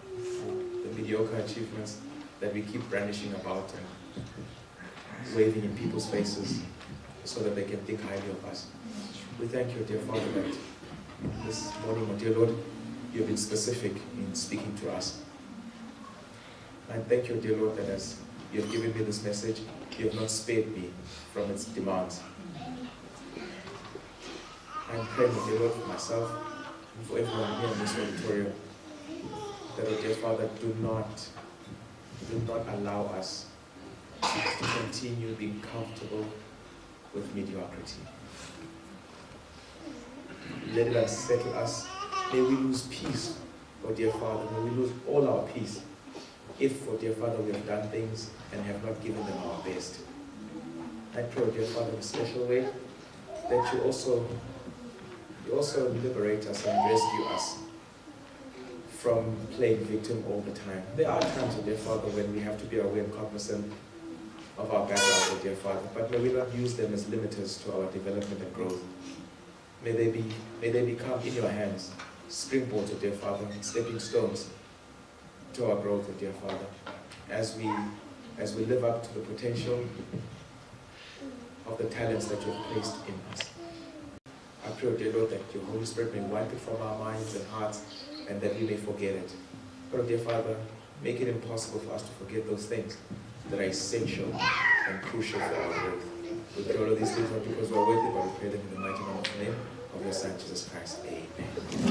for the mediocre achievements that we keep brandishing about and waving in people's faces so that they can think highly of us. We thank you, dear Father, that this morning, dear Lord, you have been specific in speaking to us. And thank you, dear Lord, that as you have given me this message, you have not spared me from its demands. I'm praying, dear Lord, for myself and for everyone here in this auditorium, that, oh dear Father, do not allow us to continue being comfortable with mediocrity. Let it unsettle us. May we lose peace, oh dear Father. May we lose all our peace if, oh dear Father, we have done things and have not given them our best. I pray, oh dear Father, in a special way, that you also liberate us and rescue us from playing victim all the time. There are times, oh dear Father, when we have to be aware and cognizant of our background, oh dear Father, but may we not use them as limiters to our development and growth. May they become in your hands springboards, oh dear Father, stepping stones to our growth, oh dear Father, as we live up to the potential of the talents that you have placed in us. I pray, oh dear Lord, that your Holy Spirit may wipe it from our minds and hearts, and that we may forget it. But, oh dear Father, make it impossible for us to forget those things that are essential and crucial for our growth. We pray all of these things not because we are worthy, but we pray them in the mighty name of your Son, Jesus Christ. Amen.